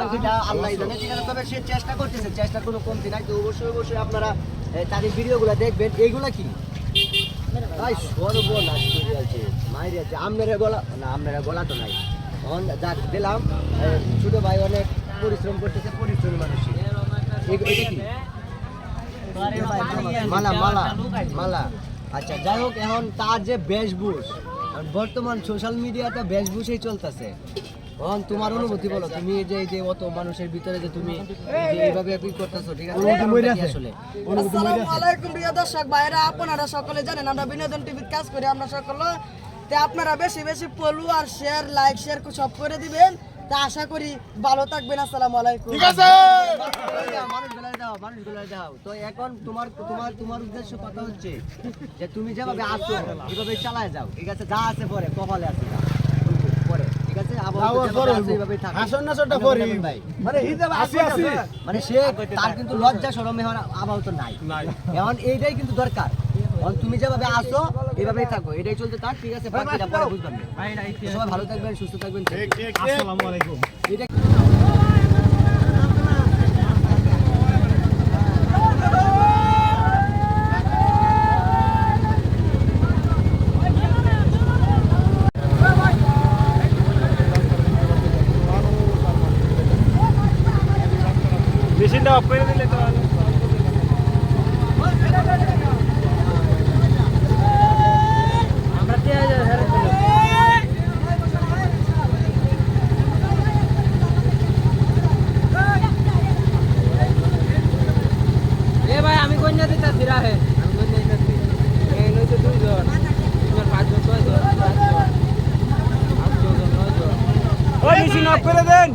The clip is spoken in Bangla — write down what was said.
বাকিটা আল্লাহ জানে, ঠিক আছে? তবে সে চেষ্টা করতেছে, চেষ্টার কোনো কমতি নাই। তো অবশ্যই আপনারা তাদের ভিডিওগুলো দেখবেন। এইগুলা কি ভাই সর্বনাশ করে আছে, মাইরে আছে। আমনেরা গলা না, আমনেরা গলা তো নাই। তখন যাক দিলাম, ছোট ভাই অনেক পরিশ্রম করতেছে, পরিশ্রমী মানুষ। এটা কি মালা? মালা মালা, আচ্ছা যাই হোক। এখন তার যে বেশভূষ, বর্তমান সোশ্যাল মিডিয়াতে বেশভূষই চলতেছে। এখন তোমার অনুভূতি বলো, তুমি এই যে অত মানুষের ভিতরে যে তুমি এইভাবে কি করতেছো, ঠিক আছে? আসলে আসসালামু আলাইকুম প্রিয় দর্শক ভাইরা, আপনারা সকলে জানেন আমরা বিনোদন টিভির কাজ করি। আমরা সকলে তে আপনারা বেশি বেশি ফলো আর শেয়ার, লাইক শেয়ার সব করে দিবেন। তা আশা করি ভালো থাকবেন। আসসালামু আলাইকুম। ঠিক আছে, মানুষগুলো দাও। তো এখন তোমার উদ্দেশ্য কথা হচ্ছে যে তুমি যেভাবে আসো এভাবে চালায় যাও, ঠিক আছে? যা আছে পরে কপালে আছে, পরে ঠিক আছে? এইভাবেই থাকো। ভাই মানে সে তার কিন্তু লজ্জা শরম এখন আপাতত নাই। এখন এইটাই কিন্তু দরকার। এখন তুমি যেভাবে আসো এভাবেই থাকো, এটাই চলতে থাক, ঠিক আছে? বাকিটা পরে বুঝবেন। সবাই ভালো থাকবেন, সুস্থ থাকবেন। আসসালামু আলাইকুম। এটা মেশিনটা অফ করে দিলে তো আমরা 3000 ভাই আমি কন্যা দিতে ফিরা হে আমি কন্যা দিতে এই নয়তো 2 জন 5 জন 6 জন 7 জন 8 জন 9 জন ওই মেশিন অফ করে দেন।